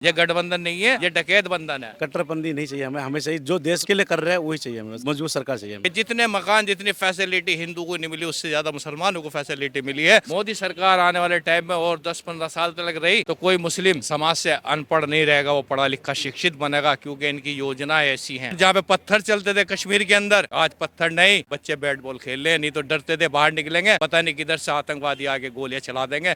ये गठबंधन नहीं है, ये डकैत बंधन है। कट्टरपंथी नहीं चाहिए हमें, हमें चाहिए जो देश के लिए कर रहा है वही चाहिए हमें, मजबूत सरकार चाहिए हमें। जितने मकान जितनी फैसिलिटी हिंदू को नहीं मिली उससे ज्यादा मुसलमानों को फैसिलिटी मिली है। मोदी सरकार आने वाले टाइम में और 10-15 साल तक रही तो कोई मुस्लिम समाज से अनपढ़ नहीं रहेगा, वो पढ़ा लिखा शिक्षित बनेगा, क्योंकि इनकी योजनाएं ऐसी हैं। जहाँ पे पत्थर चलते थे कश्मीर के अंदर, आज पत्थर नहीं, बच्चे बैट बॉल खेल रहे हैं। नहीं तो डरते थे बाहर निकलेंगे पता नहीं किधर से आतंकवादी आके गोलियां चला देंगे।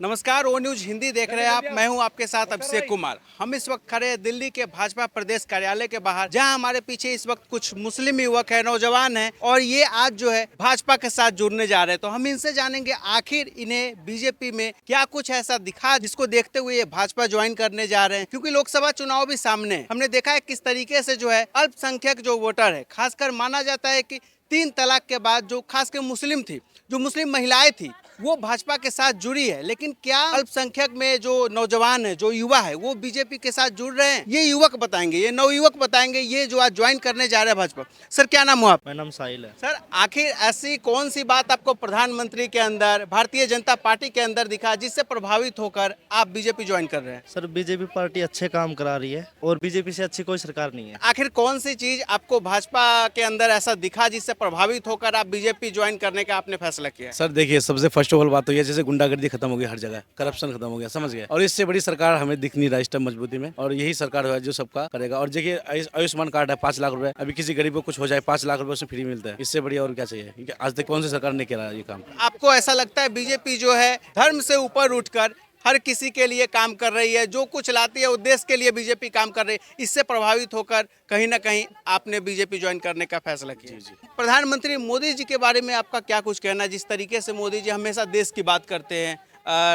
नमस्कार, ओ न्यूज हिंदी देख रहे हैं आप। मैं हूं आपके साथ अभिषेक कुमार। हम इस वक्त खड़े हैं दिल्ली के भाजपा प्रदेश कार्यालय के बाहर, जहां हमारे पीछे इस वक्त कुछ मुस्लिम युवक है, नौजवान हैं, और ये आज जो है भाजपा के साथ जुड़ने जा रहे हैं। तो हम इनसे जानेंगे आखिर इन्हें बीजेपी में क्या कुछ ऐसा दिखा जिसको देखते हुए ये भाजपा ज्वाइन करने जा रहे हैं, क्योंकि लोकसभा चुनाव भी सामने है। हमने देखा है किस तरीके से जो है अल्पसंख्यक जो वोटर है, खासकर माना जाता है कि 3 तलाक के बाद जो खासकर मुस्लिम थी, जो मुस्लिम महिलाएं थी, वो भाजपा के साथ जुड़ी है। लेकिन क्या अल्पसंख्यक में जो नौजवान है, जो युवा है, वो बीजेपी के साथ जुड़ रहे हैं? ये युवक बताएंगे, ये नवयुवक बताएंगे, ये जो आज ज्वाइन करने जा रहे हैं भाजपा। सर, क्या नाम हुआ आप? मेरा नाम साहिल है। सर, आखिर ऐसी कौन सी बात आपको प्रधानमंत्री के अंदर, भारतीय जनता पार्टी के अंदर दिखा जिससे प्रभावित होकर आप बीजेपी ज्वाइन कर रहे हैं? सर, बीजेपी पार्टी अच्छे काम करा रही है और बीजेपी से अच्छी कोई सरकार नहीं है। आखिर कौन सी चीज आपको भाजपा के अंदर ऐसा दिखा जिससे प्रभावित होकर आप बीजेपी ज्वाइन करने का आपने फैसला किया? सर देखिए, सबसे फर्स्ट ऑफ ऑल बात तो ये, जैसे गुंडागर्दी खत्म हो गई हर जगह, करप्शन खत्म हो गया, समझ गए। और इससे बड़ी सरकार हमें दिख नहीं रहा इस टाइम मजबूती में, और यही सरकार है जो सबका करेगा। और देखिए, आयुष्मान कार्ड है 5 लाख रुपए, अभी किसी गरीब को कुछ हो जाए 5 लाख रुपए उससे फ्री मिलता है। इससे बढ़िया और क्या चाहिए? क्योंकि आज तक कौन सी सरकार ने किया ये काम। आपको ऐसा लगता है बीजेपी जो है धर्म से ऊपर उठकर हर किसी के लिए काम कर रही है, जो कुछ लाती है उद्देश्य के लिए बीजेपी काम कर रही है, इससे प्रभावित होकर कहीं ना कहीं आपने बीजेपी ज्वाइन करने का फैसला किया? जी। प्रधानमंत्री मोदी जी के बारे में आपका क्या कुछ कहना है? जिस तरीके से मोदी जी हमेशा देश की बात करते हैं,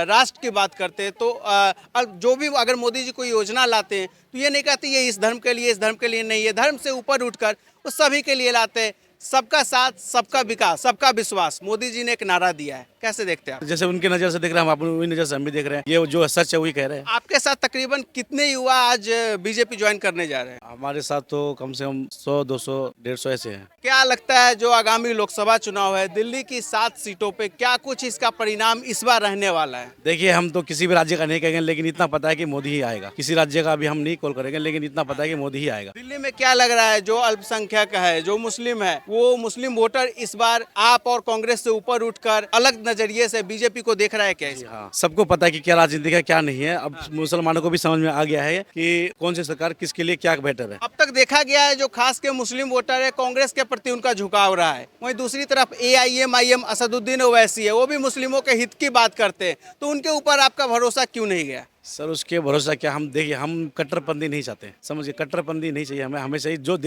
राष्ट्र की बात करते हैं, तो अब जो भी अगर मोदी जी कोई योजना लाते हैं तो ये नहीं कहते ये इस धर्म के लिए, इस धर्म के लिए नहीं, ये धर्म से ऊपर उठकर वो सभी के लिए लाते हैं। सबका साथ, सबका विकास, सबका विश्वास, मोदी जी ने एक नारा दिया है। कैसे देखते हैं आप? जैसे उनकी नजर से देख रहे हैं हम, अपनी वही नजर से हम भी देख रहे हैं, ये जो सच है वही कह रहे हैं। आपके साथ तकरीबन कितने युवा आज बीजेपी ज्वाइन करने जा रहे हैं? हमारे साथ तो कम से कम 100, 200, 150 ऐसे हैं। क्या लगता है जो आगामी लोकसभा चुनाव है, दिल्ली की 7 सीटों पे क्या कुछ इसका परिणाम इस बार रहने वाला है? देखिए, हम तो किसी भी राज्य का नहीं कहेंगे, लेकिन इतना पता है कि मोदी ही आएगा। किसी राज्य का भी हम नहीं कॉल करेंगे, लेकिन इतना पता है कि मोदी ही आएगा। दिल्ली में क्या लग रहा है, जो अल्पसंख्यक है, जो मुस्लिम है, वो मुस्लिम वोटर इस बार आप और कांग्रेस से ऊपर उठकर अलग नजरिए से बीजेपी को देख रहा है क्या? हाँ, सबको पता है कि क्या राजनीति है क्या नहीं है। अब मुसलमानों को भी समझ में आ गया है कि कौन सी सरकार किसके लिए क्या बेटर है। अब तक देखा गया है जो खास के मुस्लिम वोटर है, कांग्रेस के प्रति उनका झुकाव रहा है। वहीं दूसरी तरफ AIM असदुद्दीन ओवैसी है, वो भी मुस्लिमों के हित की बात करते हैं, तो उनके ऊपर आपका भरोसा क्यों नहीं गया? सर, उसके भरोसा क्या, हम देखिए, हम कट्टरपंथी नहीं चाहते, समझिए, कट्टरपंथी नहीं चाहिए हमें। हमें चाहिए जो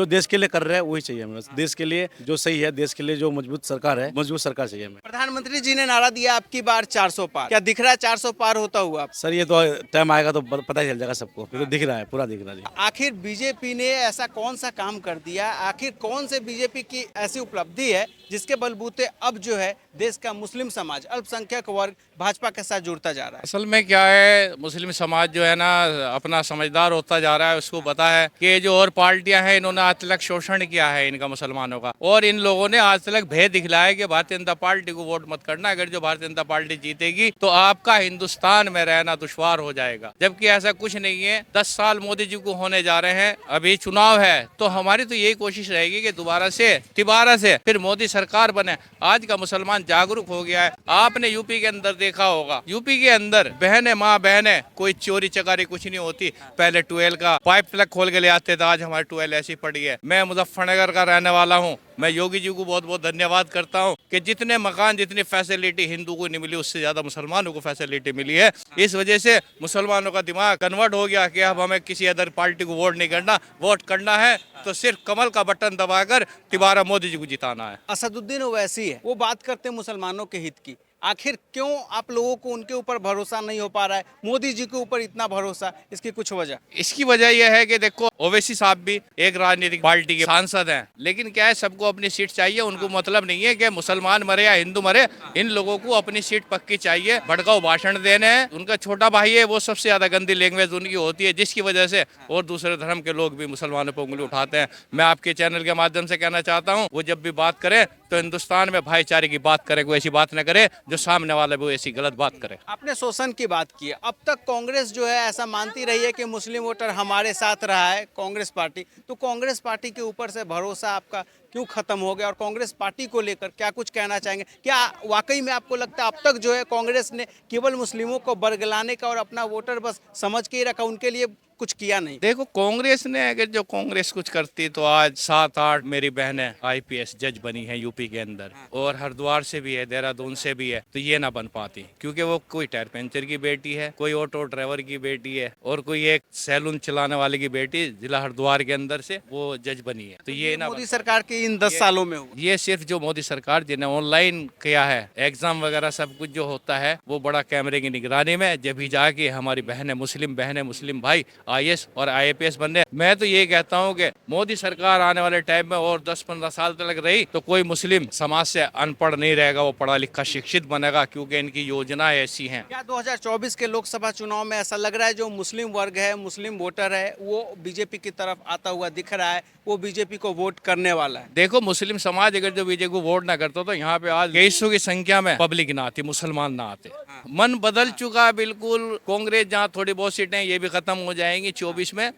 देश के लिए कर रहा है वही चाहिए हमें। देश के लिए जो सही है, देश के लिए जो मजबूत सरकार है, मजबूत सरकार चाहिए हमें। प्रधानमंत्री जी ने नारा दिया आपकी बार 400 पार, क्या दिख रहा है 400 पार होता हुआ? सर, ये तो टाइम आएगा तो पता ही चल जाएगा सबको। ये तो दिख रहा है, पूरा दिख रहा है। आखिर बीजेपी ने ऐसा कौन सा काम कर दिया, आखिर कौन से बीजेपी की ऐसी उपलब्धि है जिसके बलबूते अब जो है देश का मुस्लिम समाज, अल्पसंख्यक वर्ग भाजपा के साथ जुड़ता जा रहा है? असल में क्या है, मुस्लिम समाज जो है ना अपना समझदार होता जा रहा है। उसको पता है कि जो और पार्टियां हैं इन्होंने आज तक शोषण किया है इनका मुसलमानों का, और इन लोगों ने आज तक भेद दिखलाया कि भारतीय जनता पार्टी को वोट मत करना, अगर जो भारतीय जनता पार्टी जीतेगी तो आपका हिंदुस्तान में रहना दुश्वार हो जाएगा। जबकि ऐसा कुछ नहीं है। 10 साल मोदी जी को होने जा रहे हैं, अभी चुनाव है, तो हमारी तो यही कोशिश रहेगी कि दोबारा से फिर मोदी सरकार बने। आज का मुसलमान जागरूक हो गया है। आपने यूपी के अंदर देखा होगा, यूपी के अंदर बहने, माँ बहने, कोई चोरी चकारी कुछ नहीं होती। पहले ट्यूबवेल का पाइप तक खोल के ले आते थे, आज हमारी ट्यूबवेल ऐसी पड़ी है। मैं मुजफ्फरनगर का रहने वाला हूँ। मैं योगी जी को बहुत बहुत धन्यवाद करता हूँ कि जितने मकान जितनी फैसिलिटी हिंदू को नहीं मिली उससे ज्यादा मुसलमानों को फैसिलिटी मिली है। इस वजह से मुसलमानों का दिमाग कन्वर्ट हो गया कि अब हमें किसी अदर पार्टी को वोट नहीं करना, वोट करना है तो सिर्फ कमल का बटन दबाकर दोबारा मोदी जी को जिताना है। असदुद्दीन ओवैसी है, वो बात करते हैं मुसलमानों के हित की। आखिर क्यों आप लोगों को उनके ऊपर भरोसा नहीं हो पा रहा है, मोदी जी के ऊपर इतना भरोसा? इसकी कुछ वजह? इसकी वजह यह है कि देखो, ओवैसी साहब भी एक राजनीतिक पार्टी के सांसद हैं, लेकिन क्या है, सबको अपनी सीट चाहिए। उनको मतलब नहीं है कि मुसलमान मरे या हिंदू मरे, इन लोगों को अपनी सीट पक्की चाहिए। भड़काऊ भाषण देने हैं। उनका छोटा भाई है, वो सबसे ज्यादा गंदी लैंग्वेज उनकी होती है, जिसकी वजह से और दूसरे धर्म के लोग भी मुसलमानों पर उंगली उठाते हैं। मैं आपके चैनल के माध्यम से कहना चाहता हूँ, वो जब भी बात करें तो हिंदुस्तान में भाईचारे की बात करें, कोई ऐसी बात न करे जो सामने वाला भी ऐसी गलत बात करे। आपने शोषण की बात की है। अब तक कांग्रेस जो है ऐसा मानती रही है कि मुस्लिम वोटर हमारे साथ रहा है, कांग्रेस पार्टी। तो कांग्रेस पार्टी के ऊपर से भरोसा आपका क्यों खत्म हो गया और कांग्रेस पार्टी को लेकर क्या कुछ कहना चाहेंगे? क्या वाकई में आपको लगता है अब तक जो है कांग्रेस ने केवल मुस्लिमों को बरगलाने का और अपना वोटर बस समझ के ही रखा, उनके लिए कुछ किया नहीं? देखो, कांग्रेस ने अगर जो कांग्रेस कुछ करती तो आज 7-8 मेरी बहनें आईपीएस जज बनी है यूपी के अंदर, और हरिद्वार से भी है, देहरादून से भी है, तो ये ना बन पाती क्योंकि वो कोई टायर पंचर की बेटी है, कोई ऑटो ड्राइवर की बेटी है, और कोई एक सैलून चलाने वाले की बेटी जिला हरिद्वार के अंदर से वो जज बनी है। तो ये ना मोदी सरकार के इन 10 सालों में हुआ। ये सिर्फ जो मोदी सरकार जिन्हें ऑनलाइन किया है एग्जाम वगैरह सब कुछ जो होता है वो बड़ा कैमरे की निगरानी में, जब भी जाके हमारी बहनें मुस्लिम भाई आईएएस और आईपीएस बनने। मैं तो ये कहता हूँ कि मोदी सरकार आने वाले टाइम में और 10-15 साल तक रही तो कोई मुस्लिम समाज से अनपढ़ नहीं रहेगा, वो पढ़ा लिखा शिक्षित बनेगा, क्योंकि इनकी योजनाएं ऐसी हैं। क्या 2024 के लोकसभा चुनाव में ऐसा लग रहा है जो मुस्लिम वर्ग है, मुस्लिम वोटर है, वो बीजेपी की तरफ आता हुआ दिख रहा है, वो बीजेपी को वोट करने वाला है? देखो, मुस्लिम समाज अगर जो बीजेपी को वोट ना करता तो यहाँ पे आज 2300 की संख्या में पब्लिक ना आती, मुसलमान ना आते। मन बदल चुका है बिल्कुल। कांग्रेस जहाँ थोड़ी बहुत सीटें ये भी खत्म हो जाएंगी 24 में,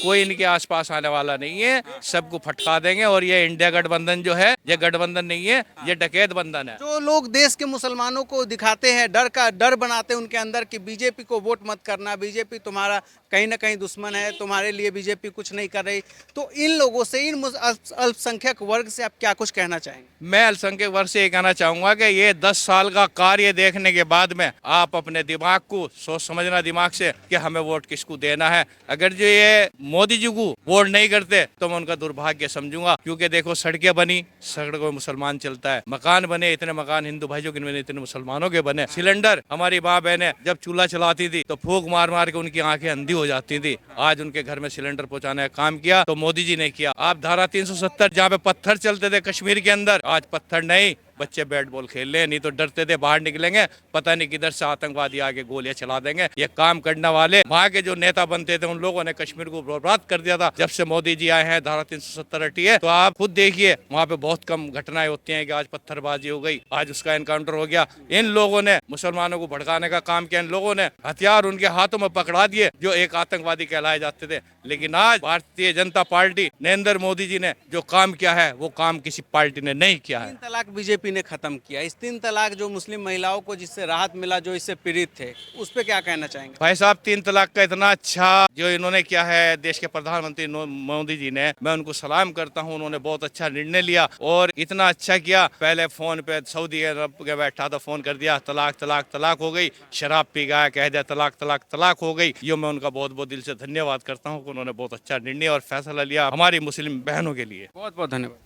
कोई इनके आसपास आने वाला नहीं है, सबको फटका देंगे। और ये इंडिया गठबंधन जो है, ये गठबंधन नहीं है, ये डकैत बंधन है। जो लोग देश के मुसलमानों को दिखाते हैं, डर बनाते हैं उनके अंदर कि बीजेपी को वोट मत करना, बीजेपी तुम्हारा कहीं ना कहीं दुश्मन है, तुम्हारे लिए बीजेपी कुछ नहीं कर रही, तो इन लोगों से, इन अल्पसंख्यक वर्ग से आप क्या कुछ कहना चाहेंगे? मैं अल्पसंख्यक वर्ग से ये कहना चाहूंगा कि ये 10 साल का कार्य देखने के बाद में आप अपने दिमाग को सोच समझना दिमाग से कि हमें वोट किसको देना है। अगर जो ये मोदी जी को वोट नहीं करते तो मैं उनका दुर्भाग्य समझूंगा, क्योंकि देखो सड़कें बनी, सड़कों में मुसलमान चलता है, मकान बने, इतने मकान हिंदू भाइयों के बने, इतने मुसलमानों के बने, सिलेंडर हमारी माँ बहनें जब चूल्हा चलाती थी तो फूंक मार मार के उनकी आंखें अंधी हो जाती थी, आज उनके घर में सिलेंडर पहुंचाने का काम किया तो मोदी जी ने किया। आप धारा 370 जहाँ पे पत्थर चलते थे कश्मीर के अंदर, आज पत्थर नहीं, बच्चे बैट बॉल खेल रहे हैं, नहीं तो डरते थे बाहर निकलेंगे पता नहीं किधर से आतंकवादी आके गोलियां चला देंगे। ये काम करने वाले वहाँ के जो नेता बनते थे उन लोगों ने कश्मीर को बर्बाद कर दिया था। जब से मोदी जी आए हैं, धारा 370 हटी है, तो आप खुद देखिए वहाँ पे बहुत कम घटनाएं होती हैं कि आज पत्थरबाजी हो गई, आज उसका एनकाउंटर हो गया। इन लोगों ने मुसलमानों को भड़काने का काम किया, इन लोगों ने हथियार उनके हाथों में पकड़ा दिए जो एक आतंकवादी कहलाए जाते थे। लेकिन आज भारतीय जनता पार्टी नरेंद्र मोदी जी ने जो काम किया है वो काम किसी पार्टी ने नहीं किया है। 3 तलाक बीजेपी ने खत्म किया। इस 3 तलाक जो मुस्लिम महिलाओं को जिससे राहत मिला, जो इससे पीड़ित थे, उस पर क्या कहना चाहेंगे? भाई साहब, 3 तलाक का इतना अच्छा जो इन्होंने किया है देश के प्रधानमंत्री मोदी जी ने, मैं उनको सलाम करता हूं। उन्होंने बहुत अच्छा निर्णय लिया और इतना अच्छा किया। पहले फोन पे सऊदी अरब के बैठा था, फोन कर दिया तलाक तलाक तलाक हो गई, शराब पी गया कह दिया तलाक तलाक तलाक हो गई। ये मैं उनका बहुत बहुत दिल से धन्यवाद करता हूँ। उन्होंने बहुत अच्छा निर्णय और फैसला लिया हमारी मुस्लिम बहनों के लिए। बहुत बहुत धन्यवाद।